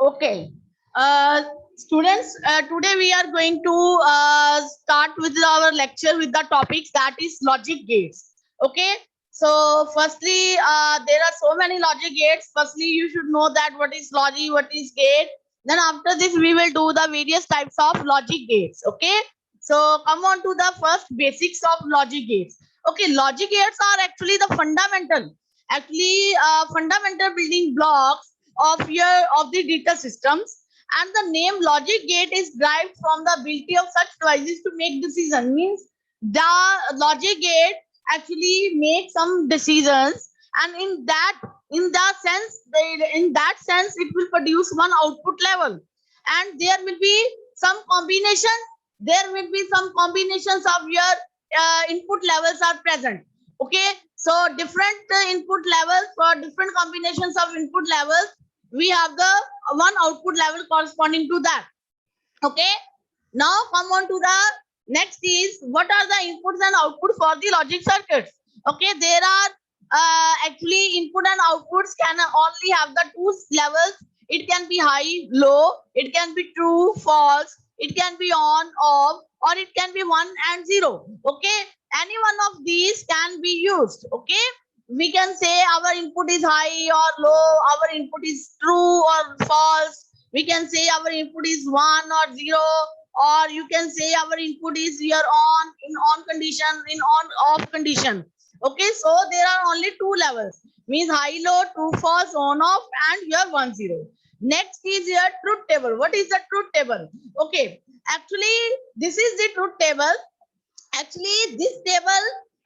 Okay. Uh, Students, today we are going to start with our lecture with the topics that is logic gates. Okay. So, firstly, there are so many logic gates. Firstly, you should know that what is logic, what is gate. Then after this, we will do the various types of logic gates. Okay. So, come on to the first basics of logic gates. Okay, logic gates are actually the fundamental building blocks of the data systems, and the name logic gate is derived from the ability of such devices to make decision. Means the logic gate actually make some decisions, and in that sense it will produce one output level, and there will be some combinations of your input levels are present. Okay, so different input levels for different combinations of input levels, we have the one output level corresponding to that. Okay, now come on to the next is what are the inputs and outputs for the logic circuits. Okay, there are actually input and outputs can only have the two levels. It can be high, low, it can be true, false, it can be on, off, or it can be 1 and 0. Okay, any one of these can be used. Okay, we can say our input is high or low, our input is true or false, we can say our input is 1 or 0, or you can say our input is your on in on condition, in on off condition. Okay, so there are only two levels, means high, low, true, false, on, off, and your 1 0. Next is your truth table. What is the truth table? Okay, actually this is the truth table. Actually this table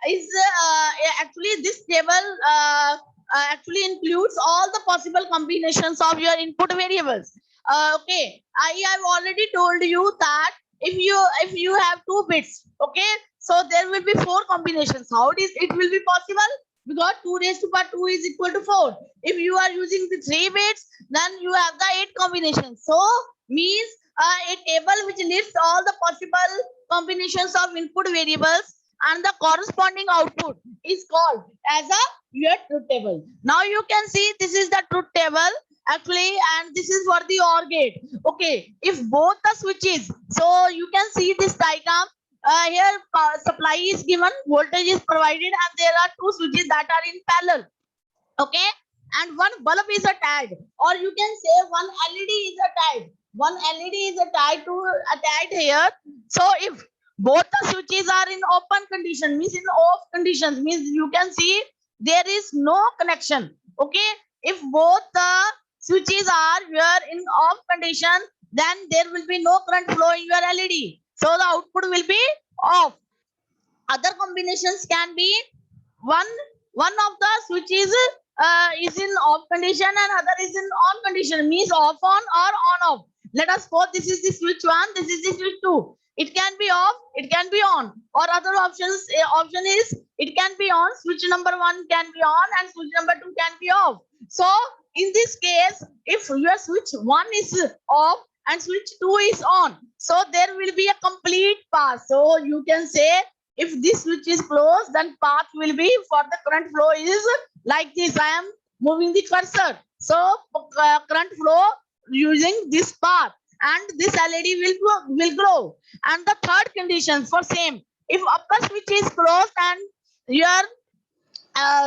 is actually this table actually includes all the possible combinations of your input variables. Okay, I have already told you that if you have 2 bits, okay, so there will be 4 combinations. How it will be possible? Because 2 raised to power 2 is equal to 4. If you are using the 3 bits, then you have the 8 combinations. So means a table which lists all the possible combinations of input variables and the corresponding output is called as a your truth table. Now you can see this is the truth table actually, and this is for the OR gate. Okay, if both the switches, so you can see this diagram. Here supply is given, voltage is provided, and there are two switches that are in parallel. Okay, and one bulb is attached, or you can say one LED is attached. One LED is attached here. So if both the switches are in open condition, means in off conditions, means you can see there is no connection. Okay, if both the switches are here in off condition, then there will be no current flow in your LED, so the output will be off. Other combinations can be one of the switches is in off condition and other is in on condition, means off on or on off. Let us suppose this is the switch 1, this is the switch 2. It can be off, it can be on, or other option is it can be on, switch number 1 can be on and switch number 2 can be off. So in this case, if your switch 1 is off and switch 2 is on, so there will be a complete path. So you can say if this switch is closed, then path will be for the current flow is like this. I am moving the cursor. So current flow using this path, and this LED will glow. And the third condition for same, if upper switch is closed and your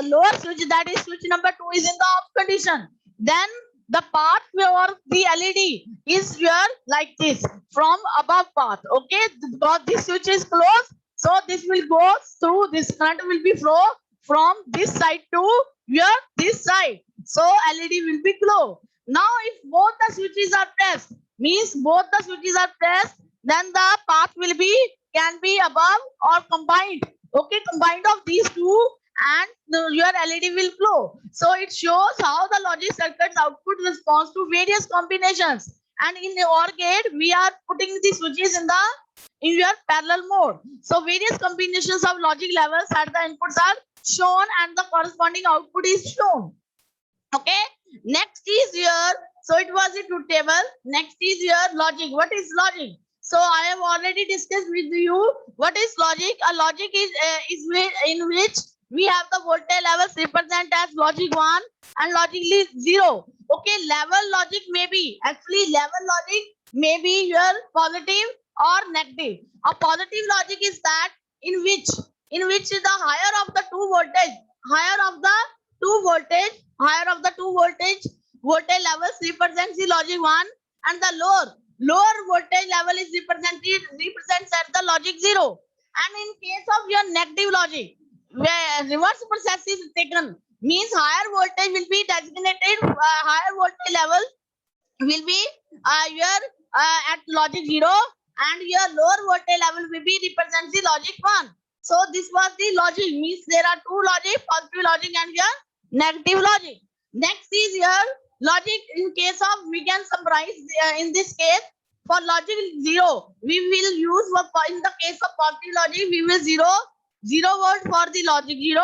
lower switch, that is switch number 2, is in the off condition, then the path for the LED is here like this from above path. Okay, because this switch is closed, so this will go through, this current will be flow from this side to your this side. So LED will be glow. Now if both the switches are pressed, means both the switches are pressed, then the path will be can be above or combined. Okay, combined of these two, and your LED will glow. So it shows how the logic circuit's output responds to various combinations. And in the OR gate, we are putting the switches in your parallel mode. So various combinations of logic levels at the inputs are shown and the corresponding output is shown. Okay, next is your, so it was a truth table. Next is your logic. What is logic? So I have already discussed with you what is logic. A logic is in which we have the voltage levels represent as logic 1 and logic 0. Okay, level logic may be, actually level logic may be your positive or negative. A positive logic is that in which the higher of the two voltage, voltage levels represents the logic 1 and the lower voltage level is represents at the logic 0. And in case of your negative logic, where reverse process is taken, means higher voltage will be designated, higher voltage level will be your at logic 0 and your lower voltage level will be represents the logic 1. So this was the logic, means there are two logic, positive logic and your negative logic. Next is your logic. In case of, we can summarize in this case, for logic 0 we will use, in the case of positive logic we will 0 volt for the logic 0,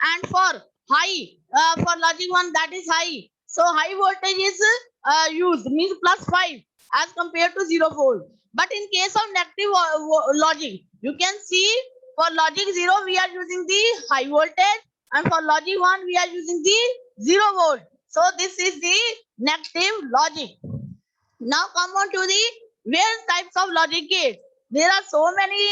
and for high for logic 1, that is high, so high voltage is used, means +5 as compared to 0 volt. But in case of negative logic, you can see for logic 0 we are using the high voltage and for logic 1 we are using the 0 volt. So this is the negative logic. Now come on to the various types of logic gates. There are so many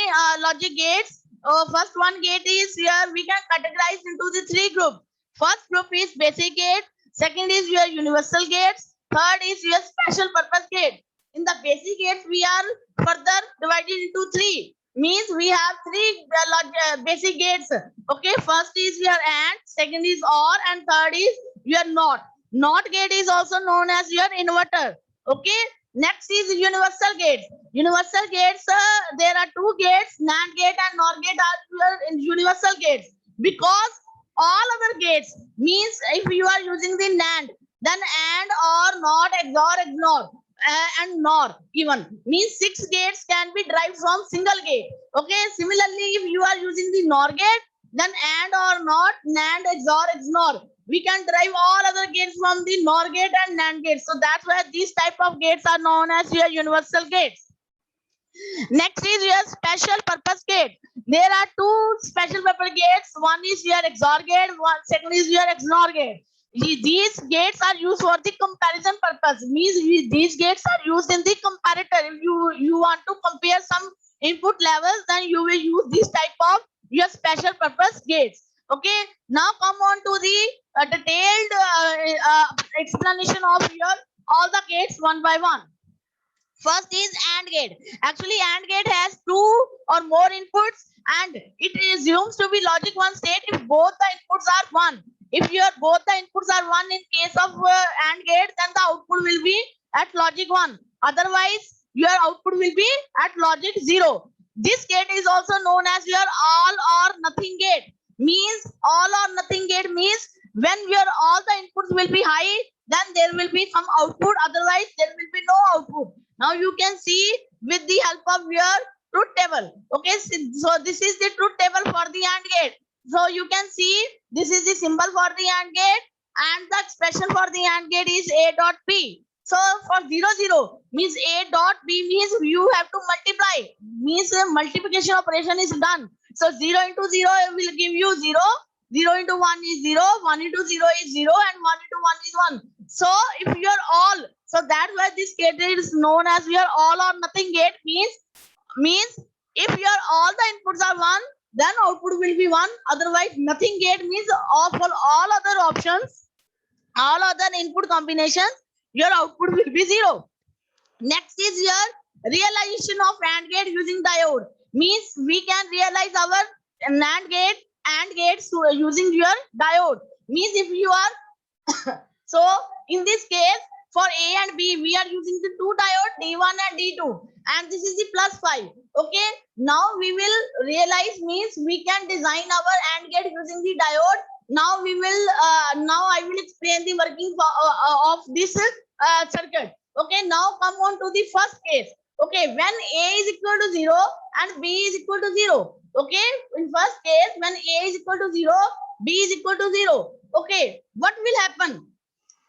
logic gates. First one gate is here, we can categorize into the three groups. First group is basic gate, second is your universal gates, third is your special purpose gate. In the basic gates we are further divided into three, means we have three basic gates. Okay, first is your AND, second is OR, and third is your NOT. NOT gate is also known as your inverter. Okay, next is universal gates. Universal gates, there are two gates, NAND gate and NOR gate are your universal gates, because all other gates, means if you are using the NAND, then AND, OR, NOT, XOR, XNOR, and NOR even, means 6 gates can be derived from single gate. Okay, similarly if you are using the NOR gate, then AND, OR, NOT, NAND, XOR, XNOR, we can derive all other gates from the NOR gate and NAND gate. So that's why these type of gates are known as your universal gates. Next is your special purpose gate. There are two special purpose gates. One is your XOR gate, second is your XNOR gate. These gates are used for the comparison purpose, means these gates are used in the comparator. If you want to compare some input levels, then you will use this type of your special purpose gates. Okay, now come on to the detailed explanation of your all the gates one by one. First is AND gate. Actually, AND gate has two or more inputs and it assumes to be logic 1 state if both the inputs are 1. If both the inputs are 1 in case of AND gate, then the output will be at logic 1. Otherwise, your output will be at logic 0. This gate is also known as your all or nothing gate. Means all or nothing gate means when all the inputs will be high, then there will be some output. Otherwise, there will be no output. Now you can see with the help of your truth table. Okay, so this is the truth table for the AND gate. So you can see this is the symbol for the AND gate and the expression for the AND gate is A dot B. So for 0 0 means A dot B means you have to multiply, means multiplication operation is done. So 0 into 0 will give you 0, 0 into 1 is 0, 1 into 0 is 0 and 1 into 1 is 1. So if you are all, so that's why this gate is known as your all or nothing gate, means if your all the inputs are 1, then output will be 1. Otherwise nothing gate means for all other options, all other input combinations, your output will be 0. Next is your realization of AND gate using diode. Means we can realize our NAND gate and gates using your diode. Means if you are so in this case for A and B we are using the two diode D1 and D2 and this is the +5. Okay, now we will realize, means we can design our AND gate using the diode. Now we will now I will explain the working of this circuit. Okay, now come on to the first case. Okay, when A is equal to 0 and B is equal to 0. Okay, in first case when A is equal to 0, B is equal to 0. Okay, what will happen?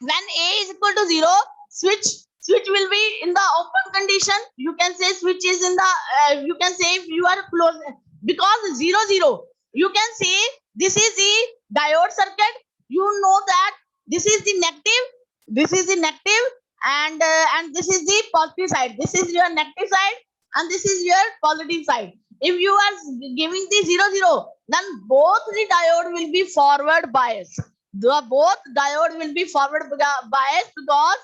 When A is equal to 0, switch will be in the open condition. You can say switch is in the you can say if you are close, because 0 0, you can say This is the diode circuit. You know that this is the negative, and this is the positive side. This is your negative side, and this is your positive side. If you are giving the 0 0, then both the diode will be forward biased. Both diode will be forward biased because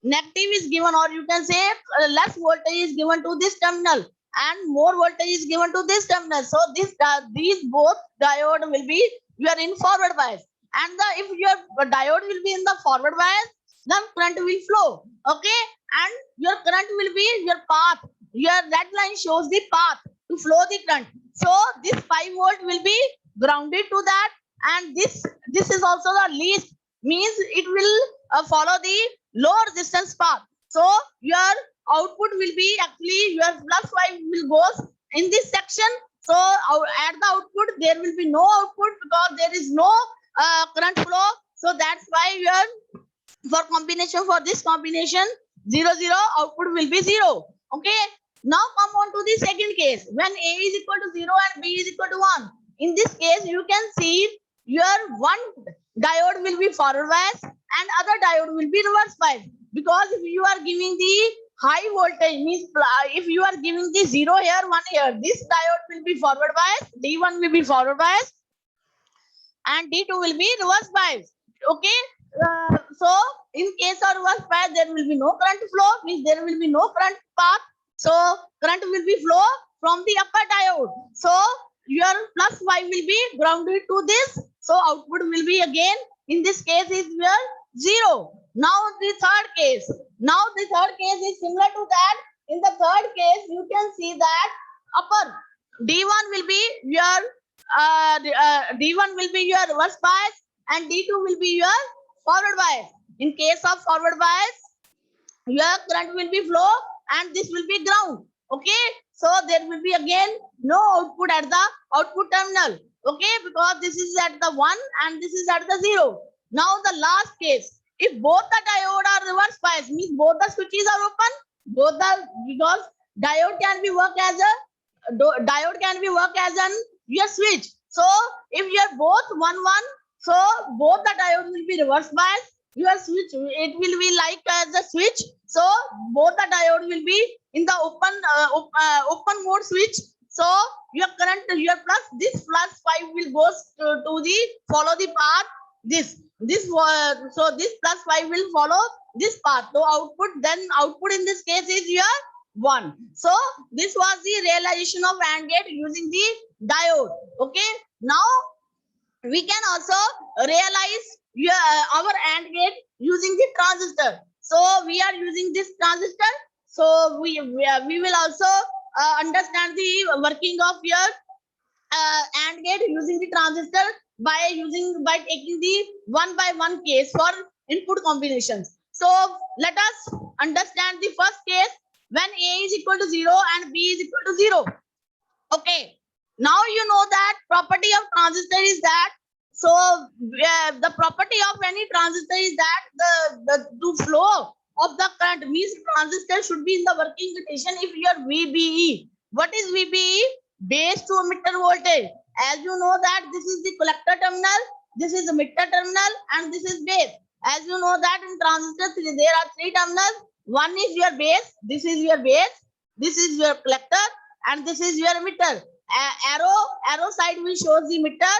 negative is given, or you can say less voltage is given to this terminal and more voltage is given to this terminal. So these both diode will be, you are in forward bias, and if your diode will be in the forward bias, then current will flow. Okay, and your current will be your path. Your red line shows the path to flow the current. So this 5 volt will be grounded to that, and this is also the least, means it will follow the low resistance path. So your output will be, actually your plus 5 will goes in this section. So at the output there will be no output because there is no current flow. So that's why your for this combination 0 0, output will be 0. Okay, now come on to the second case, when A is equal to 0 and B is equal to 1. In this case you can see your one diode will be forward bias and other diode will be reverse bias, because if you are giving the high voltage, means if you are giving the 0 here, 1 here, this diode will be forward bias, D1 will be forward bias and D2 will be reverse bias. Okay, so in case of reverse bias there will be no current flow, means there will be no current path. So current will be flow from the upper diode. So your plus 5 will be grounded to this. So output will be again, in this case is your 0. Now the third case. Now the third case is similar to that. In the third case, you can see that upper D1 will be your D1 will be your reverse bias and D2 will be your forward bias. In case of forward bias, your current will be flow and this will be ground. Okay, so there will be again no output at the output terminal. Okay, because this is at the 1 and this is at the 0. Now the last case, if both the diode are reverse bias, means both the switches are open, because diode can be work as an your switch. So if you are both 1 1, so both the diode will be reverse bias. Your switch, it will be like as a switch. So both the diode will be in the open mode switch. So your current, this plus 5 will go to the follow the path. So this plus 5 will follow this path. So output in this case is your 1. So this was the realization of AND gate using the diode. Okay, now we can also realize our AND gate using the transistor. So we are using this transistor. So we will also understand the working of your AND gate using the transistor by taking the 1 by 1 case for input combinations. So let us understand the first case when A is equal to 0 and B is equal to 0. Okay, now you know that property of transistor is that. So the property of any transistor is that the flow of the current, means transistor should be in the working condition if your VBE. What is VBE? Base to emitter voltage. As you know that this is the collector terminal, this is the emitter terminal, and this is base. As you know that in transistor there are 3 terminals. One is your base, this is your base, this is your collector, and this is your emitter. Arrow side will show the emitter,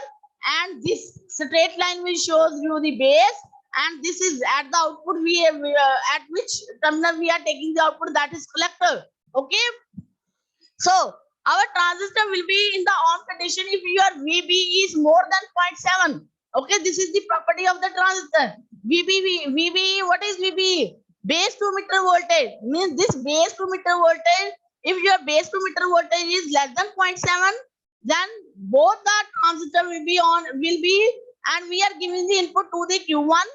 and this straight line will show you the base, and this is at the output at which terminal we are taking the output, that is collector. Okay, so our transistor will be in the on condition if your VB is more than 0.7. Okay, this is the property of the transistor. VBE, what is VBE? Base to emitter voltage, means this base to emitter voltage, if your base to emitter voltage is less than 0.7, then both the transistor will be, and we are giving the input to the Q1.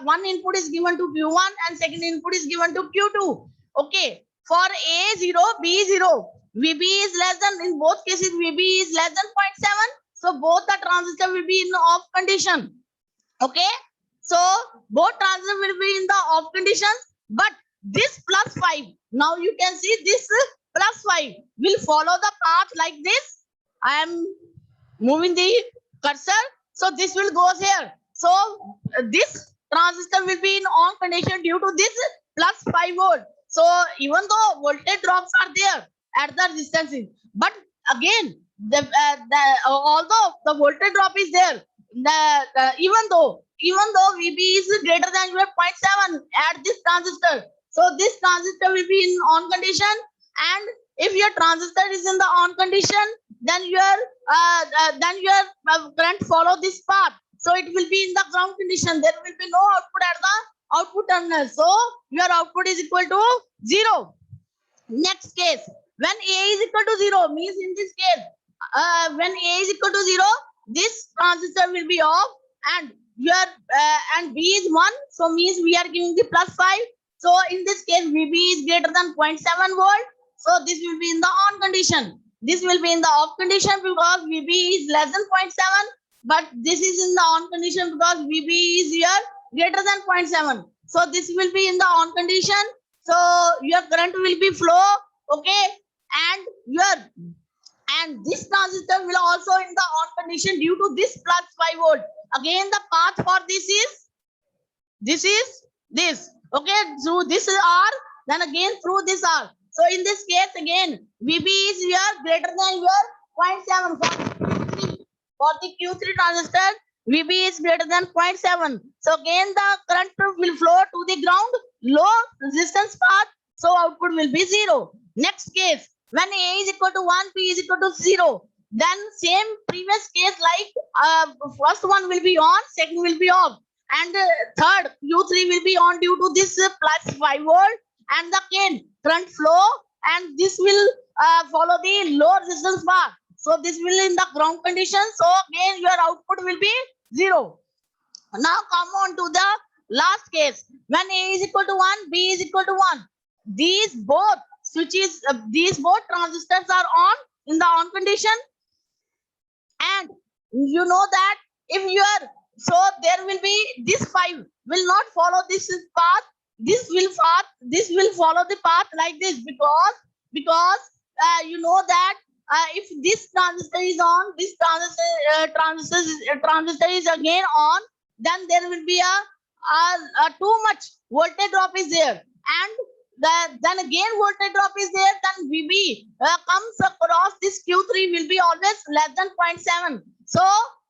One input is given to Q1 and second input is given to Q2. Okay, for A0, B0, VB is less than, in both cases VB is less than 0.7. So both the transistor will be in off condition. Okay, so both transistor will be in the off condition, but this plus 5, now you can see this plus 5 will follow the path like this. I am moving the cursor. So this will goes here. So this transistor will be in on condition due to this plus 5 volt. So even though voltage drops are there at the resistances, but again although the voltage drop is there, even though VB is greater than your 0.7 at this transistor, so this transistor will be in on condition, and if your transistor is in the on condition, then your current follow this path. So it will be in the ground condition. There will be no output at the output terminal. So your output is equal to 0. Next case, when A is equal to 0 means in this case, when A is equal to 0, this transistor will be off, and your and B is 1. So means we are giving the plus 5. So in this case, VB is greater than 0.7 volt. So this will be in the on condition. This will be in the off condition because VB is less than 0.7. But this is in the on condition because VB is here greater than 0.7. So this will be in the on condition. So your current will be flow, okay, and this transistor will also in the on condition due to this plus 5 volt. Again, the path for this is this, okay. So this is R, then again through this R. So in this case again, VB is here greater than your 0.7 for the Q3 transistor. VB is greater than 0.7. So again the current will flow to the ground, low resistance path. So output will be 0. Next case, when A is equal to 1, P is equal to 0. Then same previous case like first one will be on, second will be off. And third, Q3 will be on due to this plus 5 volt. And the again current flow, and this will follow the low resistance path. So this will in the ground condition. So again your output will be 0. Now come on to the last case. When A is equal to 1, B is equal to 1. These both switches, these both transistors are on in the on condition. And you know that if you are, so there will be this 5 will not follow this path. This will follow the path like this because you know that if this transistor is on, this transistor is again on, then there will be a too much voltage drop is there, and then again voltage drop is there, then VB comes across this Q3 will be always less than 0.7. So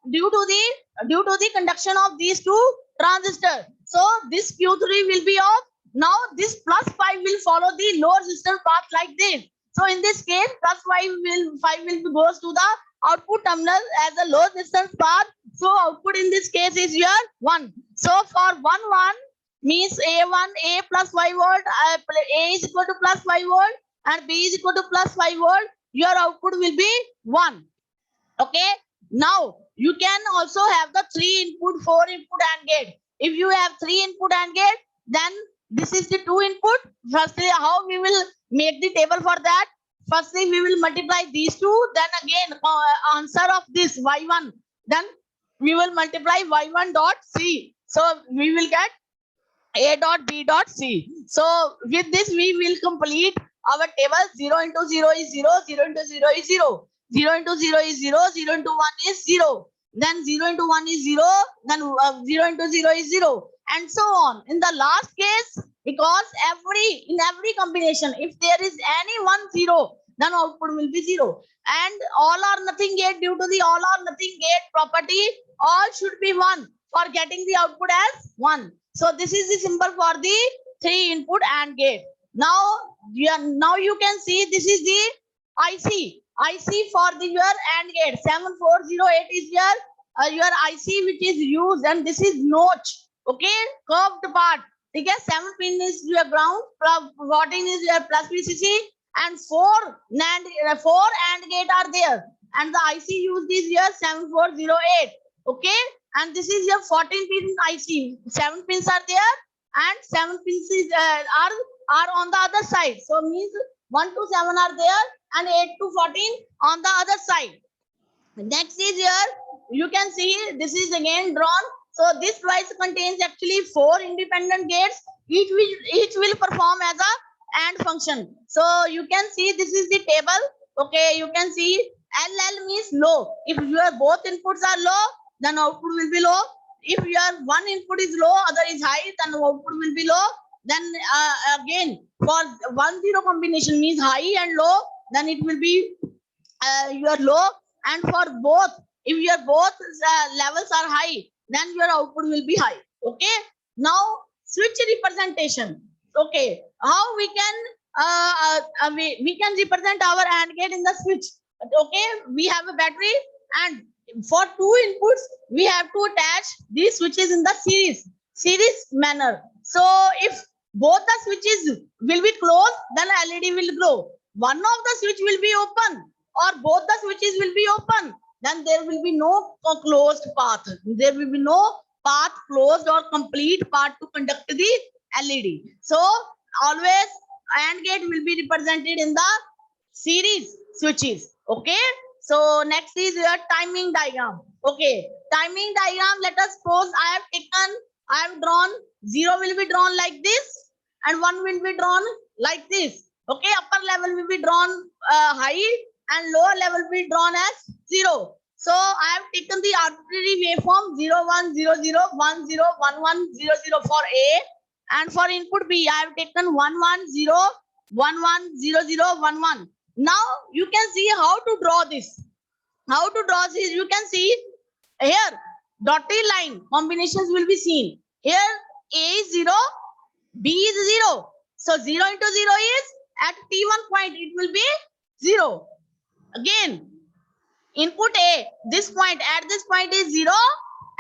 due to the conduction of these two transistors, so this Q3 will be off. Now this plus 5 will follow the low resistance path like this. So in this case, plus 5 will goes to the output terminal as a low resistance path. So output in this case is your 1. So for 1 means A plus 5 volt, A is equal to plus 5 volt and B is equal to plus 5 volt. Your output will be 1. Okay. Now you can also have the 3 input, 4 input AND gate. If you have 3 input AND gate, then this is the 2 input. Firstly, how we will make the table for that? Firstly, we will multiply these two. Then again, answer of this y1. Then we will multiply y1 dot c. So we will get a dot b dot c. So with this, we will complete our table. 0 into 0 is 0. 0 into 0 is 0. 0 into 0 is 0. 0 into 1 is 0. Then 0 into 1 is 0. Then 0 into 0 is 0. And so on. In the last case, because in every combination, if there is any 1 0, then output will be 0. And all or nothing gate, due to the all or nothing gate property, all should be 1 for getting the output as 1. So this is the symbol for the 3 input AND gate. Now you can see this is the IC for the your AND gate. 7408 is your IC which is used, and this is notch. Okay, curved part. Okay, 7 pin is your ground, 14 is your plus VCC, and 4 AND gate are there. And the IC used is your 7408. Okay, and this is your 14 pin IC. 7 pins are there, and 7 pins is, are on the other side. So means 1 to 7 are there, and 8 to 14 on the other side. Next is here, you can see this is again drawn. So this device contains actually 4 independent gates. Each will perform as a AND function. So you can see this is the table. Okay, you can see LL means low. If your both inputs are low, then output will be low. If your one input is low, other is high, then output will be low. Then again, for 1-0 combination means high and low, then it will be your low. And for both, if your both levels are high, then your output will be high. Okay. Now switch representation. Okay, how we can we can represent our AND gate in the switch. Okay, we have a battery, and for two inputs we have to attach these switches in the series manner. So if both the switches will be closed, then LED will glow. One of the switch will be open, or both the switches will be open, then there will be no closed path. There will be no path closed or complete path to conduct the LED. So always AND gate will be represented in the series switches. Okay. So next is your timing diagram. Okay, timing diagram. Let us suppose I have drawn 0 will be drawn like this, and 1 will be drawn like this. Okay, upper level will be drawn high, and lower level will be drawn as 0. So I have taken the arbitrary waveform 0, 1, 0, 0, 1, 0, 1, 1, 0, 0 for A, and for input B I have taken 1, 1, 0, 1, 1, 0, 0, 1, 1. Now you can see how to draw this. How to draw this? You can see here dotted line combinations will be seen. Here A is 0, B is 0. So 0 into 0 is at T1 point it will be 0. Again, input A, this point at this point is 0.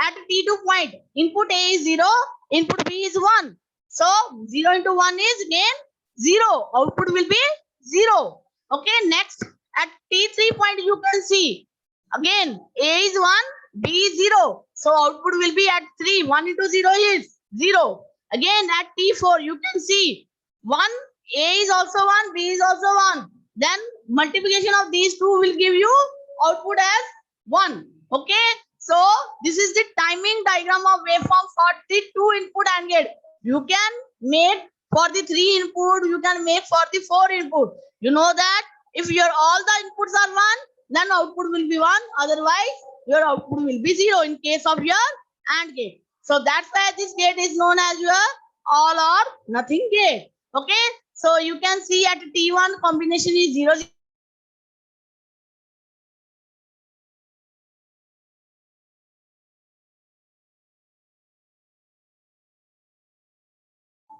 At T2 point, input A is 0, input B is 1. So 0 into 1 is again 0. Output will be 0. Okay, next at T3 point you can see again A is 1, B is 0. So output will be at 3. 1 into 0 is 0. Again at T4 you can see 1, A is also 1, B is also 1. Then multiplication of these two will give you output as 1. Okay. So this is the timing diagram of waveform for the 2 input AND gate. You can make for the 3 input, you can make for the 4 input. You know that if your all the inputs are 1, then output will be 1. Otherwise, your output will be 0 in case of your AND gate. So that's why this gate is known as your all or nothing gate. Okay. So you can see at T1 combination is 0, 0.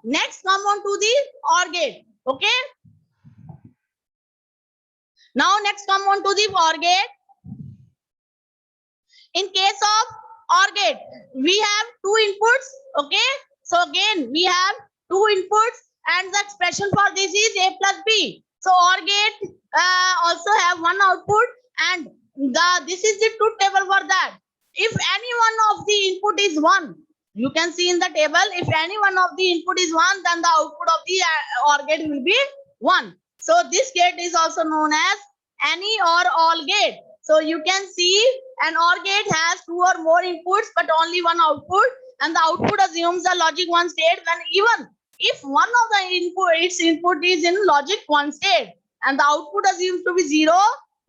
Next, come on to the OR gate. Okay. Now, next come on to the OR gate. In case of OR gate, we have 2 inputs. Okay. So again, we have 2 inputs, and the expression for this is A plus B. So OR gate also have 1 output, and this is the truth table for that. If any one of the input is 1, you can see in the table, if any one of the input is 1, then the output of the OR gate will be 1. So this gate is also known as any or all gate. So you can see an OR gate has 2 or more inputs, but only 1 output, and the output assumes the logic 1 state when even if one of the its input is in logic 1 state, and the output assumes to be 0,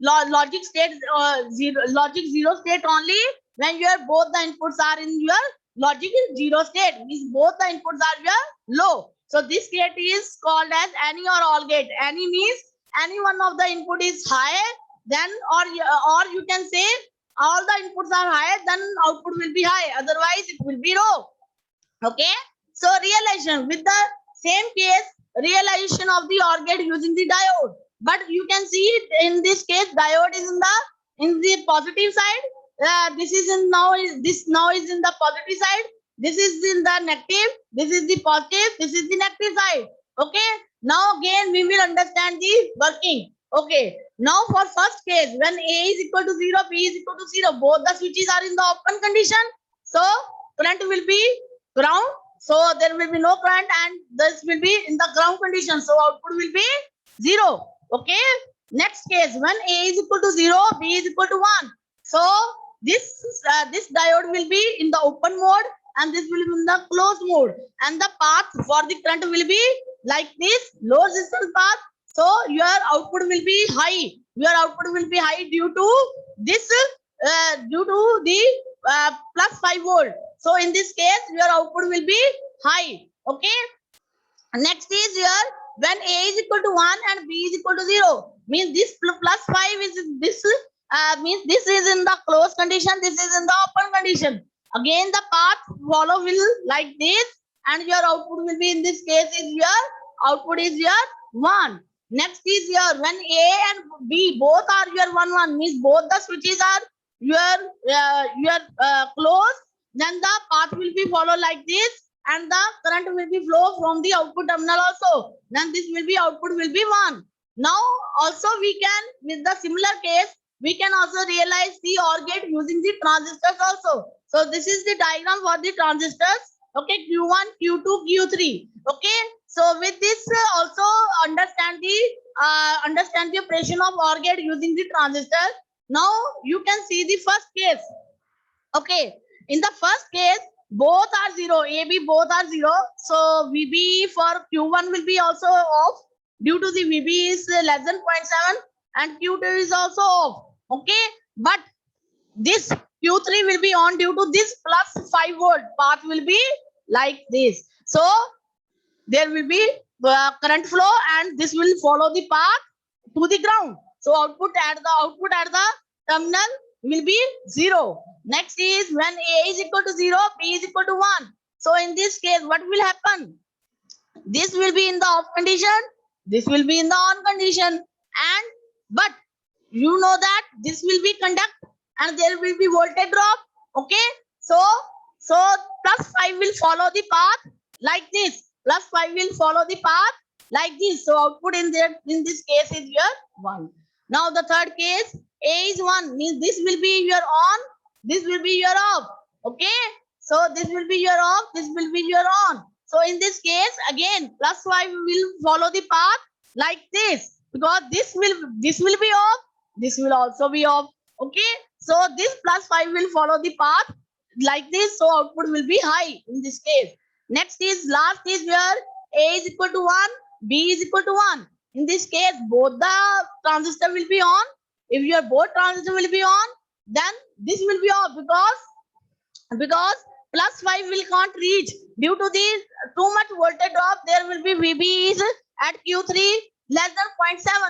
logic 0 state only when your both the inputs are in your logic is 0 state, means both the inputs are your low. So this gate is called as any or all gate. Any means any one of the input is high, then or you can say all the inputs are high, then output will be high, otherwise it will be low. Okay. So realization with the same case, realization of the OR gate using the diode, but you can see in this case diode is in the positive side. This is in now is in the positive side. This is in the negative. This is the positive. This is the negative side. Okay. Now again we will understand the working. Okay. Now for first case, when A is equal to 0, B is equal to 0, both the switches are in the open condition. So current will be ground. So there will be no current, and this will be in the ground condition. So output will be 0. Okay. Next case, when A is equal to 0, B is equal to 1. So this diode will be in the open mode, and this will be in the closed mode, and the path for the current will be like this, low resistance path. So your output will be high. your output will be high due to this, due to the plus 5 volt. So in this case, your output will be high. Okay. Next is here, when A is equal to 1 and B is equal to 0, means this plus 5 is this, means this is in the closed condition, this is in the open condition. Again, the path follow will like this, and your output will be in this case is your output is your 1. Next is here, when A and B both are your 1 1, means both the switches are your closed, then the path will be follow like this, and the current will be flow from the output terminal also. Then this will be output will be 1. Now also we can, with the similar case, we can also realize the OR gate using the transistors also. So this is the diagram for the transistors. Okay, Q1, Q2, Q3. Okay, so with this also understand the operation of OR gate using the transistor. Now you can see the first case. Okay, in the first case, both are 0, AB both are 0. So VB for Q1 will be also off due to the VB is less than 0.7 and Q2 is also off. Okay, but this Q3 will be on due to this plus 5 volt path will be like this. So there will be current flow and this will follow the path to the ground. So output at the terminal will be 0. Next is when A is equal to 0, B is equal to 1. So in this case, what will happen? This will be in the off condition, this will be in the on condition, and but you know that this will be conduct and there will be voltage drop. Okay, so plus 5 will follow the path like this. Plus 5 will follow the path like this. So output in this case is your 1. Now the third case, A is 1, means this will be your on, this will be your off. Okay, so this will be your off, this will be your on. So in this case, again, plus 5 will follow the path like this, because this will be off, this will also be off. Okay, so this plus 5 will follow the path like this, so output will be high in this case. Next is last is where A is equal to 1, B is equal to 1. In this case, both the transistor will be on. If your both transistor will be on, then this will be off, because plus 5 will can't reach due to the too much voltage drop. There will be VB is at Q3 less than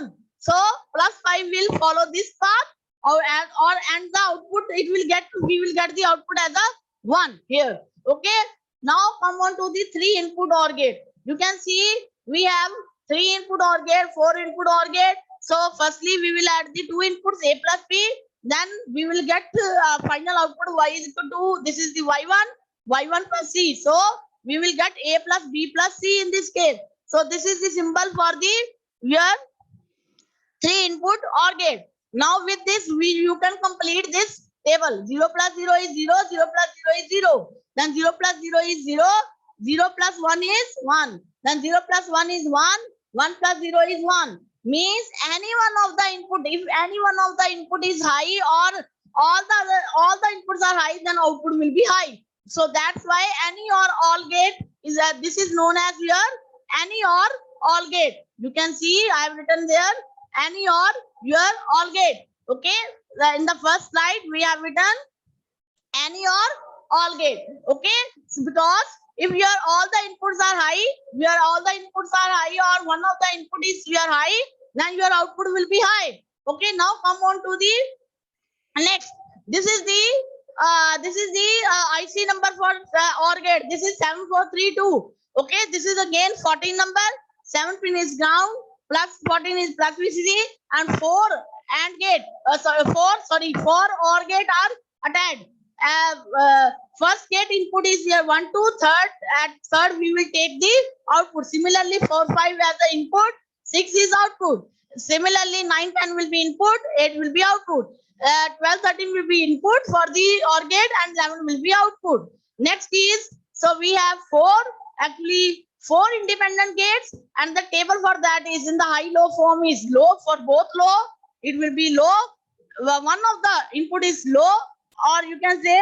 0.7. So plus 5 will follow this path, and the output we will get the output as a 1 here. Okay, now come on to the 3 input OR gate. You can see we have 3 input OR gate, 4 input OR gate. So firstly we will add the 2 inputs A plus B, then we will get final output Y is equal to, this is the Y1 plus C. So we will get A plus B plus C in this case. So this is the symbol for the your 3 input OR gate. Now with this you can complete this table. 0 plus 0 is 0, 0 plus 0 is 0. Then 0 plus 0 is 0, 0 plus 1 is 1. Then 0 plus 1 is 1, 1 plus 0 is 1. Means any one of the input, if any one of the input is high or all the inputs are high, then output will be high. So that's why any or all gate is this is known as your any or all gate. You can see I have written there any or your all gate. Okay, in the first slide we have written any or all gate. Okay, so because if your all the inputs are high, or one of the input is your high, then your output will be high. Okay, now come on to the next. This is the IC number for OR gate. This is 7432. Okay, this is again 14 number. 7 pin is ground, plus 14 is plus VCC, and 4 AND gate. 4 OR gate are attached. First gate input is here 1 2 third. At third we will take the output. Similarly 4 5 as the input, 6 is output. Similarly 9 10 will be input, 8 will be output. 12 13 will be input for the OR gate, and 11 will be output. Next is, so we have 4 independent gates, and the table for that is in the high low form is low. For both low it will be low. One of the input is low, or you can say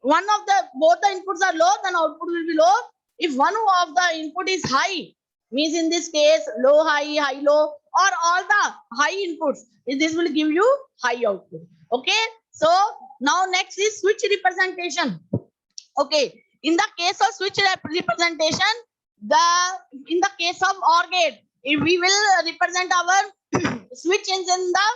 both the inputs are low, then output will be low. If one of the input is high, means in this case low high high low, or all the high inputs, this will give you high output. Okay, so now next is switch representation. Okay, in the case of switch representation, in the case of OR gate, if we will represent our switch is in the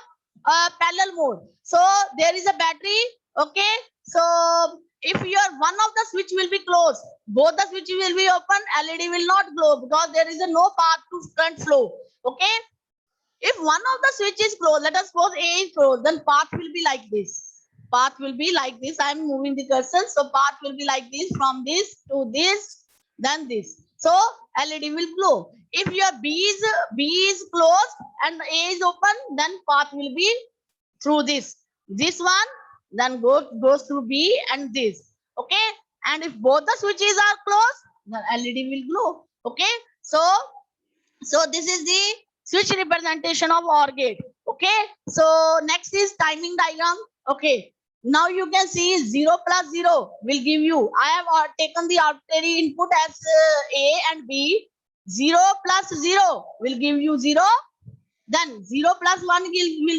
parallel mode. So there is a battery. Okay, so if your one of the switch will be closed, both the switch will be open, LED will not glow because there is no path to current flow. Okay, if one of the switch is closed, let us suppose A is closed, then path will be like this. Path will be like this. I am moving the cursor, so path will be like this, from this to this, then this. So LED will glow. If your B is closed and A is open, then path will be through this one, then goes through B and this. Okay, and if both the switches are closed, then LED will glow. Okay, so this is the switch representation of OR gate. Okay, so next is timing diagram. Okay, now you can see 0 plus 0 will give you, I have taken the arbitrary input as A and B. 0 plus 0 will give you 0. Then 0 plus 1 will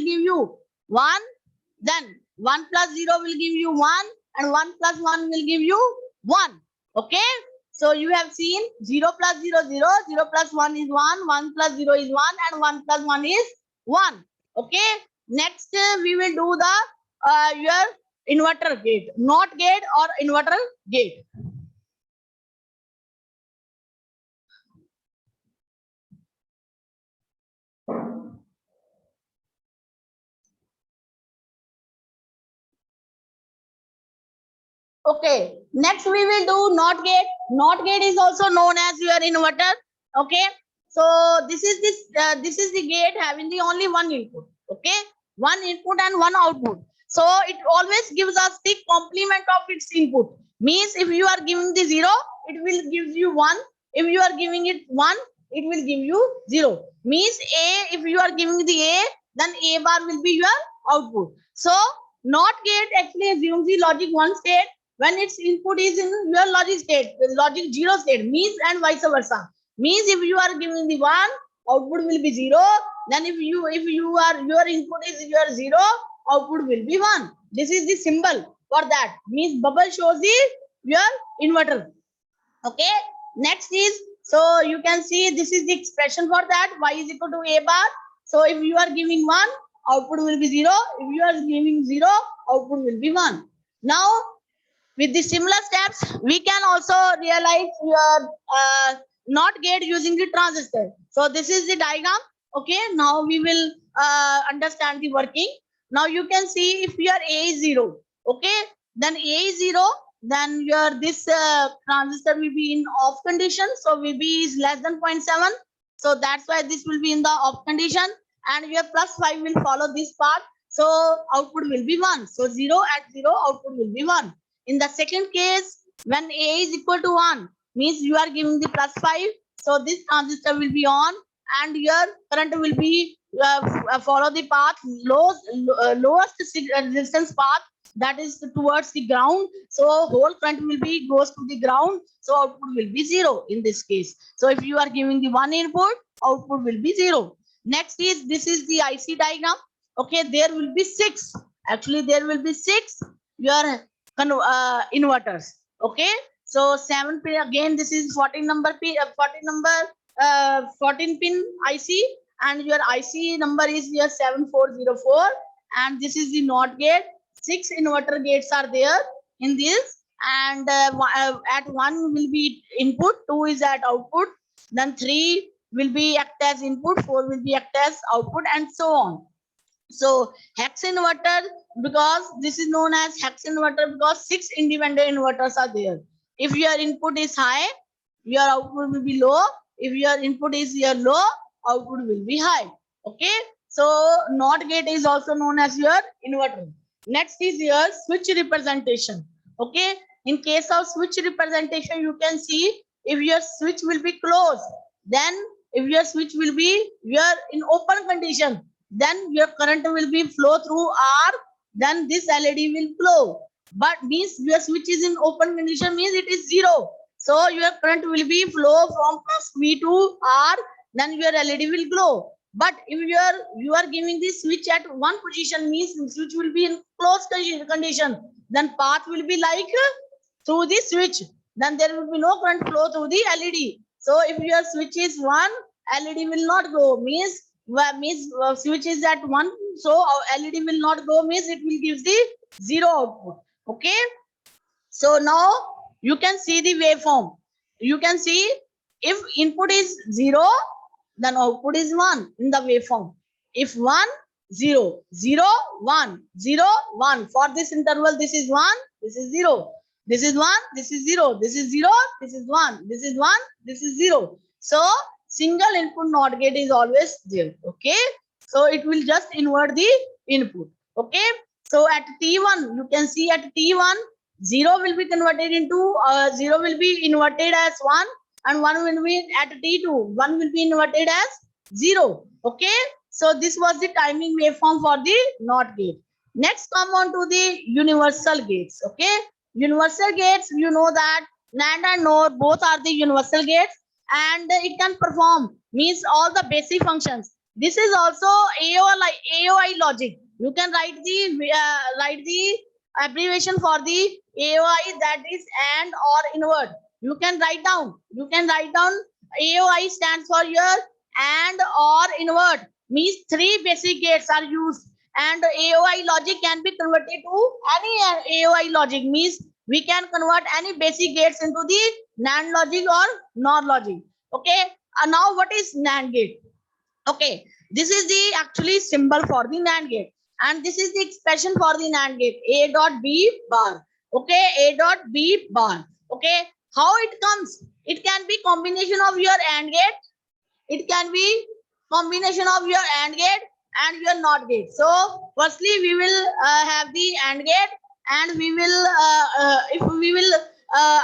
give you 1. Then 1 plus 0 will give you 1. And 1 plus 1 will give you 1. Okay. So you have seen 0 plus 0, 0. 0 plus 1 is 1. 1 plus 0 is 1. And 1 plus 1 is 1. Okay. Next, we will do the your inverter gate. NOT gate or inverter gate. Okay, next we will do NOT gate. NOT gate is also known as your inverter. Okay, so this is the gate having the only one input. Okay, one input and one output. So it always gives us the complement of its input. Means if you are giving the 0, it will give you 1. If you are giving it 1, it will give you 0. Means A, if you are giving the A, then A bar will be your output. So NOT gate actually assumes the logic 1 state when its input is in your logic state, logic 0 state, means, and vice versa. Means if you are giving the 1, output will be 0. Then if your input is your 0, output will be 1. This is the symbol for that. Means bubble shows your inverter. Okay. Next is, so you can see this is the expression for that. Y is equal to A bar. So if you are giving 1, output will be 0. If you are giving 0, output will be 1. Now, with the similar steps, we can also realize your NOT gate using the transistor. So this is the diagram. Okay, now we will understand the working. Now you can see if your A is 0, okay, then A is 0, then your this transistor will be in off condition. So VB is less than 0.7. So that's why this will be in the off condition, and your plus 5 will follow this part. So output will be 1. So 0 at 0, output will be 1. In the second case, when A is equal to 1, means you are giving the plus 5. So this transistor will be on, and your current will be follow the path, lowest resistance path, that is towards the ground. So whole current will be goes to the ground. So output will be 0 in this case. So if you are giving the 1 input, output will be 0. Next is, this is the IC diagram. Okay, there will be 6. Actually, there will be 6 your inverters. Okay, so 7 pin again. This is 14 pin IC, and your IC number is your 7404, and this is the NOT gate. 6 inverter gates are there in this, and at 1 will be input, 2 is at output, then 3 will be act as input, 4 will be act as output, and so on. So hex inverter, because this is known as hex inverter because 6 independent inverters are there. If your input is high, your output will be low. If your input is your low, output will be high. Okay, so NOT gate is also known as your inverter. Next is your switch representation. Okay, in case of switch representation, you can see if your switch will be closed, then if your switch will be in open condition, then your current will be flow through R, then this LED will flow. But means your switch is in open condition, means it is 0. So your current will be flow from plus V to R, then your LED will glow. But if you are giving the switch at one position, means switch will be in closed condition, then path will be like through the switch, then there will be no current flow through the LED. So if your switch is one, LED will not go, means switch is at one, so LED will not go, means it will give the zero output. Okay, so now you can see the waveform. You can see if input is 0, then output is 1 in the waveform. If 1, 0, 0, 1, 0, 1. For this interval, this is 1, this is 0. This is 1, this is 0, this is 0, this is 1, this is 1, this is 0. So single input NOT gate is always there. Okay, so it will just invert the input. Okay, so at T1, you can see at T1, 0 will be converted into 0 will be inverted as 1, and 1 will be at T2, 1 will be inverted as 0. Okay, so this was the timing waveform for the NOT gate. Next, come on to the universal gates. Okay, universal gates, you know that NAND and NOR both are the universal gates, and it can perform, means all the basic functions. This is also AOI logic. You can write the abbreviation for the AOI, that is AND or invert. You can write down AOI stands for your AND or invert, means 3 basic gates are used, and AOI logic can be converted to any AOI logic, means we can convert any basic gates into the NAND logic or NOR logic. Okay, now what is NAND gate? Okay, this is the actually symbol for the NAND gate, and this is the expression for the NAND gate, A dot B bar. Okay, A dot B bar. Okay, how it comes? It can be combination of your AND gate. It can be combination of your AND gate and your NOT gate. So firstly, we will have the AND gate, and we will if we will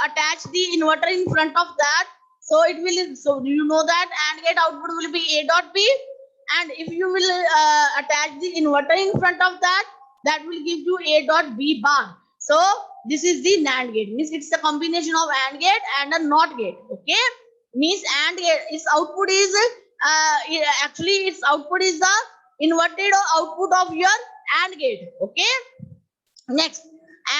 attach the inverter in front of that, so it will, so you know that AND gate output will be A dot B, and if you will attach the inverter in front of that, that will give you A dot B bar. So this is the NAND gate, means it's a combination of AND gate and a NOT gate. Okay, means AND gate, its output is actually its output is the inverted output of your AND gate. Okay, next,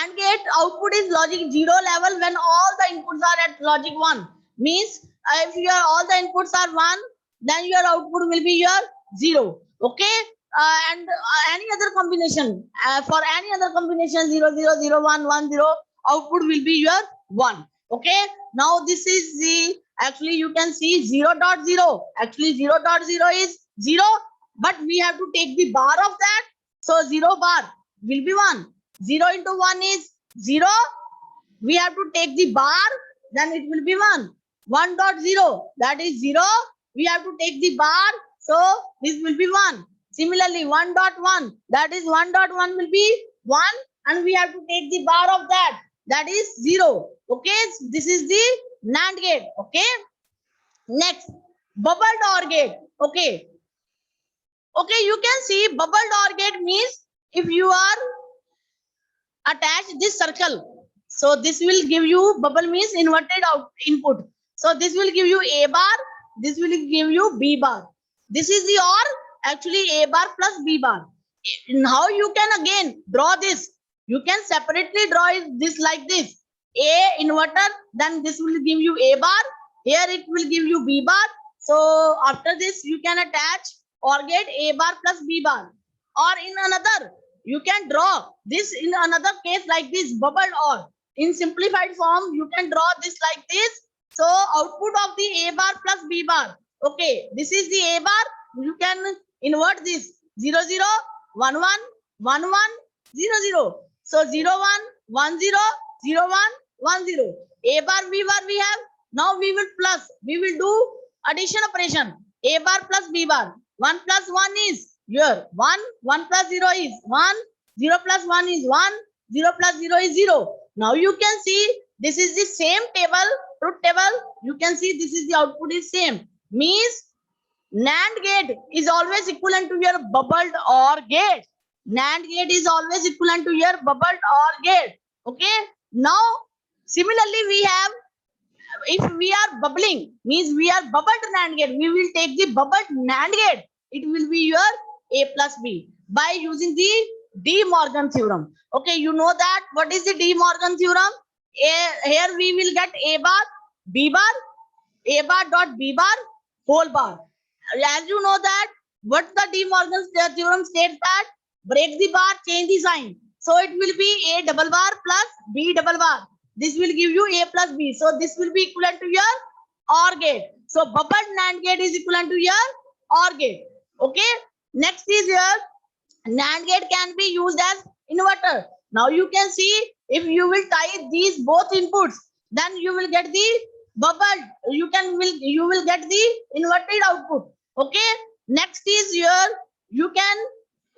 AND gate output is logic 0 level when all the inputs are at logic 1, means if your all the inputs are 1, then your output will be your 0. Okay, and any other combination, for any other combination 0 0 0 1 1 0, output will be your 1. Okay, now this is the, actually you can see 0.0, actually 0.0 is 0, but we have to take the bar of that, so 0 bar will be 1. 0 into 1 is 0, we have to take the bar, then it will be 1. 1.0, that is 0, we have to take the bar, so this will be 1. Similarly, 1.1, that is 1.1 will be 1, and we have to take the bar of that, that is 0. Okay, this is the NAND gate. Okay, next, bubbled OR gate. Okay, you can see bubbled OR gate means if you are attached this circle, so this will give you, bubble means inverted input, so this will give you A bar, this will give you B bar. This is the OR, actually A bar plus B bar. How you can again draw this? You can separately draw this like this. A inverter, then this will give you A bar. Here it will give you B bar. So after this, you can attach OR gate A bar plus B bar. Or in another, you can draw this in another case like this, bubbled OR. In simplified form, you can draw this like this. So output of the A bar plus B bar. Okay, this is the A bar. You can invert this 0 0 1 1 1 1 0 0. So 0 1 1 0 0 1 1 0. A bar B bar we have. Now we will plus. We will do addition operation. A bar plus B bar. 1 plus 1 is here. 1. 1 plus 0 is 1. 0 plus 1 is 1. 0 plus 0 is 0. Now you can see this is the same table, truth table. You can see this is the output is same. Means NAND gate is always equivalent to your bubbled OR gate. NAND gate is always equivalent to your bubbled OR gate. Okay. Now, similarly, we have, if we are bubbling, means we are bubbled NAND gate, we will take the bubbled NAND gate. it will be your A plus B by using the De Morgan theorem. Okay, you know that what is the De Morgan theorem? Here we will get A bar, B bar, A bar dot B bar, whole bar. As you know that what the De Morgan theorem states that break the bar, change the sign. So it will be A double bar plus B double bar. This will give you A plus B. So this will be equivalent to your OR gate. So bubbled NAND gate is equivalent to your OR gate. Okay. Next is your NAND gate can be used as inverter. Now you can see if you will tie these both inputs, then you will get the bubbled. You will get the inverted output. Okay. Next is your you can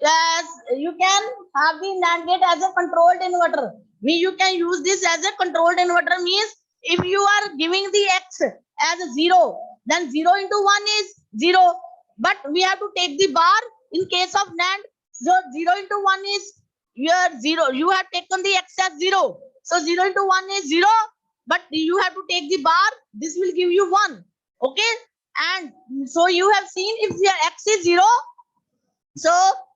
have the NAND gate as a controlled inverter. You can use this as a controlled inverter means if you are giving the X as a 0, then 0 into 1 is 0. But we have to take the bar in case of NAND. So 0 into 1 is your 0. You have taken the X as 0. So 0 into 1 is 0. But you have to take the bar. This will give you 1. Okay. And so you have seen if your X is 0. So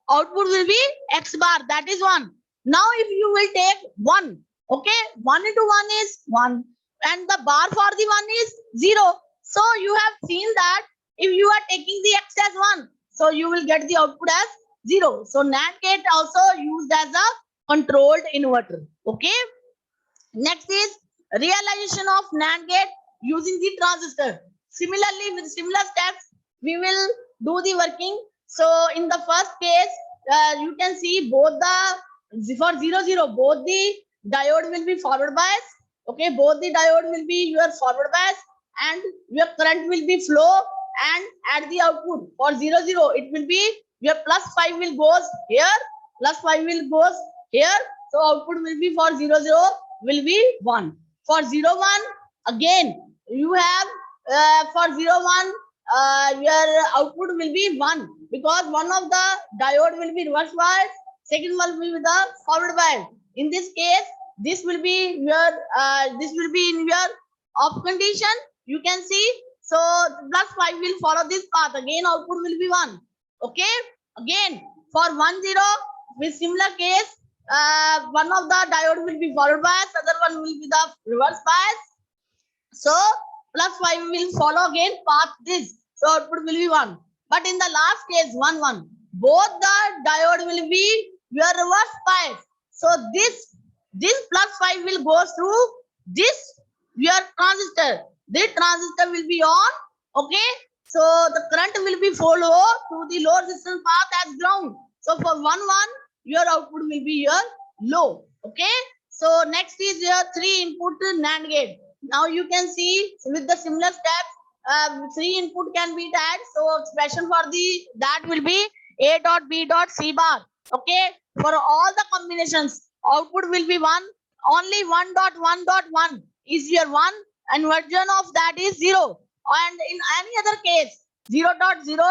output will be X bar. That is 1. Now if you will take 1. Okay. 1 into 1 is 1. And the bar for the 1 is 0. So you have seen that if you are taking the X as 1, so you will get the output as 0. So NAND gate also used as a controlled inverter. Okay. Next is realization of NAND gate using the transistor. Similarly, with similar steps, we will do the working. So in the first case, you can see both the for 0 0, both the diode will be forward bias. Okay, both the diode will be your forward bias and your current will be flow, and at the output for 0 0 it will be your plus 5 will goes here, plus 5 will goes here. So output will be for 0 0 will be 1. For 0 1 again you have for 0 1 your output will be 1 because one of the diode will be reverse bias, second one will be the forward bias. In this case, this will be in your off condition. You can see. So plus 5 will follow this path. Again, output will be 1. Okay. Again, for 1 0 with similar case, one of the diode will be forward bias, other one will be the reverse bias. So plus 5 will follow again path this. So output will be 1. But in the last case, 1 1, both the diode will be your reverse bias. So this plus 5 will go through this your transistor. This transistor will be on. Okay. So the current will be follow to the low resistance path as ground. So for 1 1, your output will be your low. Okay. So next is your 3 input NAND gate. Now you can see with the similar steps, 3 input can be that. So expression for that will be A dot B dot C bar. Okay. For all the combinations, output will be 1. Only 1 dot 1 dot 1 is your 1, and version of that is 0. And in any other case, 0 dot 0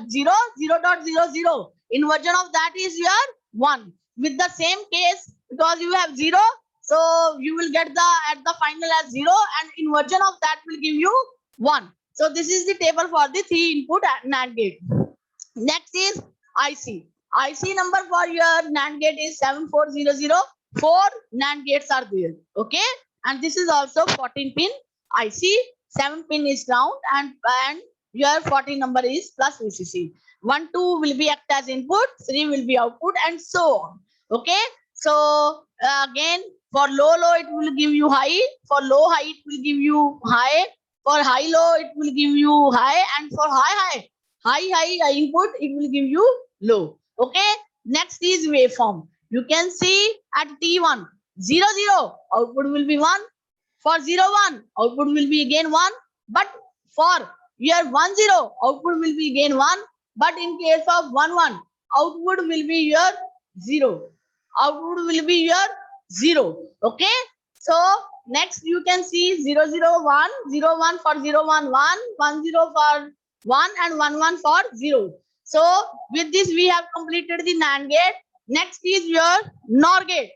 0 0 dot 0 0. In version of that is your 1. With the same case, because you have 0, so you will get at the final as 0, and in version of that will give you 1. So this is the table for the 3 input NAND gate. Next is IC. IC number for your NAND gate is 7400. 4 NAND gates are there. Okay. And this is also 14 pin IC. 7 pin is ground, and your 14 number is plus VCC. 1 2 will be act as input, 3 will be output, and so on. Okay. So again, for low it will give you high. For low it will give you high. For high low it will give you high, and for high input it will give you low. Okay. Next is waveform. You can see at T1 0 0 output will be 1. For 0 1 output will be again 1. But for your 1 0 output will be again 1. But in case of 1 1 output will be your 0. Output will be your 0. Okay. So next you can see 0 0 1 0 1 for 0 1 1 1 0 for 1 and 1 1 for 0. So with this we have completed the NAND gate. Next is your NOR gate.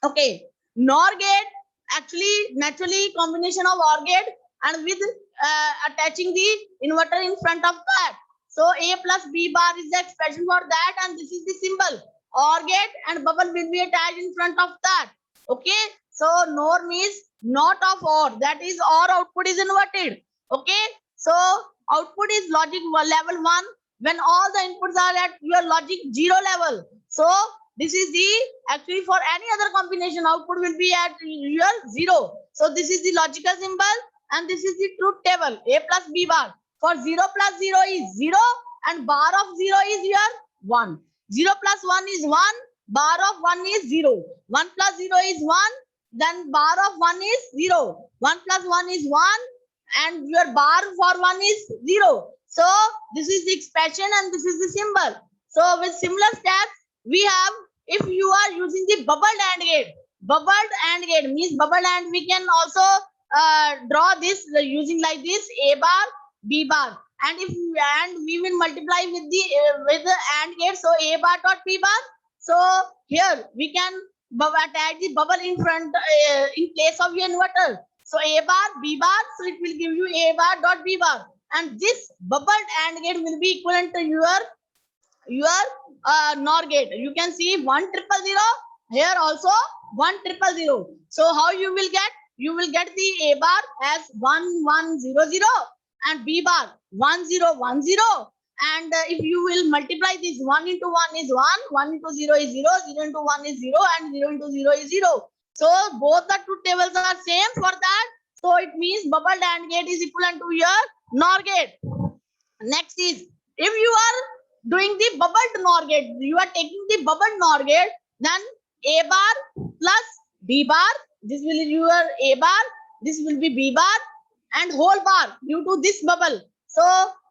Okay. NOR gate actually naturally combination of OR gate and with attaching the inverter in front of that. So A plus B bar is the expression for that, and this is the symbol. OR gate and bubble will be attached in front of that. Okay. So NOR means not of OR. That is OR output is inverted. Okay. So output is logic level 1 when all the inputs are at your logic 0 level. So this is the actually for any other combination output will be at your 0. So this is the logical symbol and this is the truth table. A plus B bar. For 0 plus 0 is 0 and bar of 0 is your 1. 0 plus 1 is 1, bar of 1 is 0. 1 plus 0 is 1, then bar of 1 is 0. 1 plus 1 is 1 and your bar for 1 is 0. So this is the expression and this is the symbol. So with similar steps, we have, if you are using the bubbled AND gate, bubbled AND gate means bubbled AND, we can also draw this using like this, A bar, B bar. And if we will multiply with the AND gate, so A bar dot B bar. So here we can attach the bubble in front in place of your inverter. So A bar, B bar, so it will give you A bar dot B bar. And this bubbled AND gate will be equivalent to your NOR gate. You can see 1 0 0 0, here also 1 0 0 0. So how you will get? You will get the A bar as 1 1 0 0 and B bar 1 0 1 0. And if you will multiply this, 1 into 1 is 1, 1 into 0 is 0, 0 into 1 is 0, and 0 into 0 is 0. So both the truth tables are same for that. So it means bubbled AND gate is equivalent to your NOR gate. Next is, if you are doing the bubbled NOR gate, you are taking the bubbled NOR gate, then A bar plus B bar, this will be your A bar, this will be B bar, and whole bar due to this bubble. So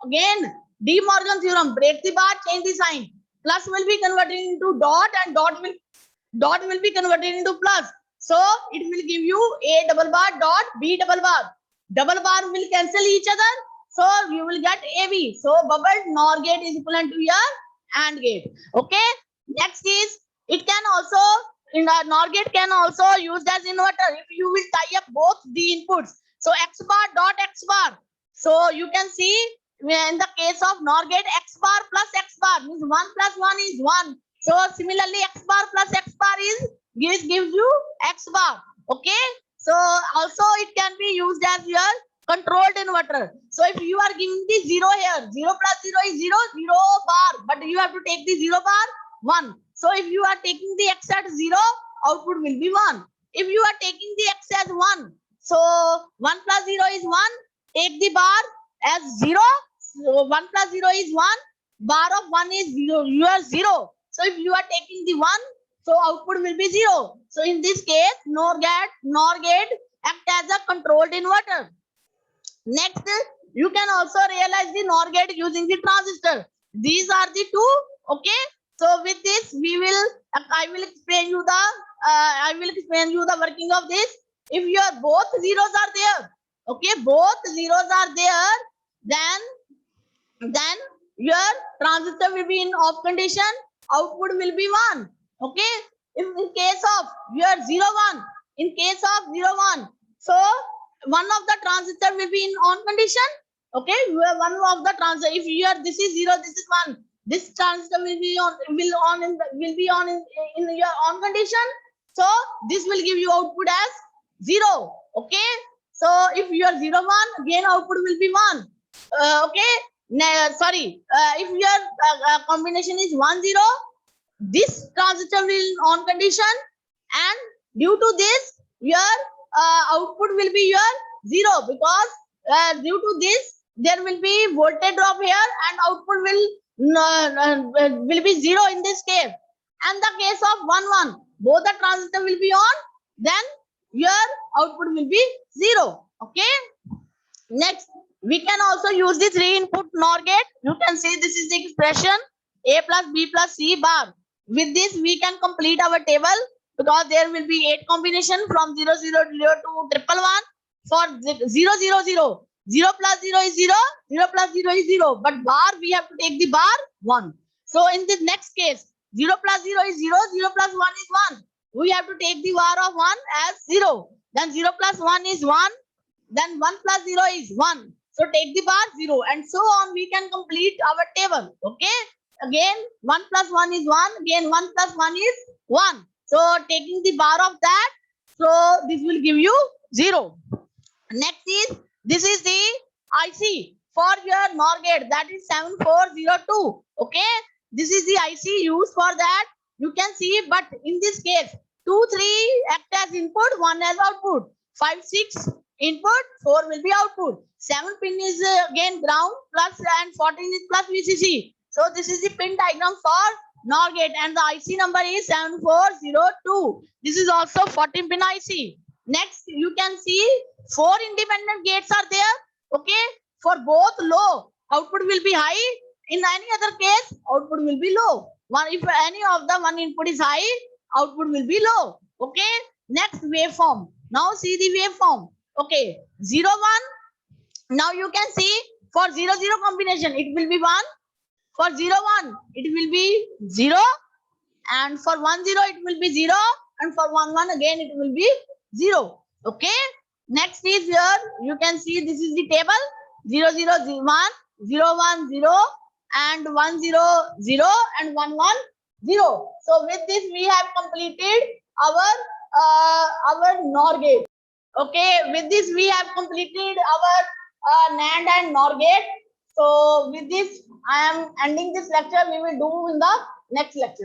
again, De Morgan theorem, break the bar, change the sign. Plus will be converted into dot and dot will be converted into plus. So it will give you A double bar dot B double bar. Double bar will cancel each other. So you will get AB. So bubbled NOR gate is equivalent to your AND gate. Okay. Next is, it can also, in the NOR gate can also used as inverter if you will tie up both the inputs. So X bar dot X bar. So you can see in the case of NOR gate, X bar plus X bar means 1 plus 1 is 1. So similarly, X bar plus X bar gives you X bar. Okay. So also it can be used as your controlled inverter. So if you are giving the 0 here, 0 plus 0 is 0, 0 bar, but you have to take the 0 bar 1. So if you are taking the X at 0, output will be 1. If you are taking the X as 1, so 1 plus 0 is 1, take the bar as 0. So 1 plus 0 is 1, bar of 1 is 0, you are 0. So if you are taking the 1, so output will be 0. So in this case, NOR gate act as a controlled inverter. Next, you can also realize the NOR gate using the transistor. These are the two. Okay. So with this, I will explain you the working of this. If your both zeros are there, okay, both zeros are there, then your transistor will be in off condition. Output will be 1. Okay. If in case of your 0 1, in case of 0 1, so one of the transistor will be in on condition. Okay, you have one of the transistor. If you are this is 0, this is 1, this transistor will be on in your on condition. So this will give you output as 0. Okay, so if you are 0 1, again output will be 1. Okay, sorry. If your combination is 1 0, this transistor will on condition, and due to this your output will be your 0, because due to this there will be voltage drop here and output will be 0 in this case. And the case of 1 1, both the transistor will be on, then your output will be 0. Okay. Next, we can also use the 3 input NOR gate. You can see this is the expression A plus B plus C bar. With this we can complete our table, because there will be 8 combination from 0 0 0 to 1 1 1. For 0 0 0, 0 plus 0 is 0, 0 plus 0 is 0, but bar we have to take the bar 1. So in the next case, 0 plus 0 is 0, 0 plus 1 is 1. We have to take the bar of 1 as 0. Then 0 plus 1 is 1. Then 1 plus 0 is 1. So take the bar 0 and so on. We can complete our table. Okay. Again 1 plus 1 is 1. Again 1 plus 1 is 1. So taking the bar of that, so this will give you 0. Next is, this is the IC for your NOR gate, that is 7402. Okay, this is the IC used for that. You can see, but in this case 2 3 act as input, 1 as output, 5 6 input, 4 will be output, 7 pin is again ground plus, and 14 is plus VCC. So this is the pin diagram for NOR gate and the IC number is 7402. This is also 14 pin IC. Next, you can see 4 independent gates are there. Okay, for both low, output will be high. In any other case, output will be low. One, if any of the one input is high, output will be low. Okay, next waveform. Now see the waveform. Okay, 0 1. Now you can see for 0 0 combination, it will be 1. For 0 1, it will be 0. And for 1 0, it will be 0. And for 1 1, again, it will be 0. Okay. Next is here, you can see this is the table 0 0 0 1, 0 1 0, and 1 0 0, and 1 1 0. So with this, we have completed our NOR gate. Okay, with this, we have completed our NAND and NOR gate. So with this, I am ending this lecture. We will do in the next lecture.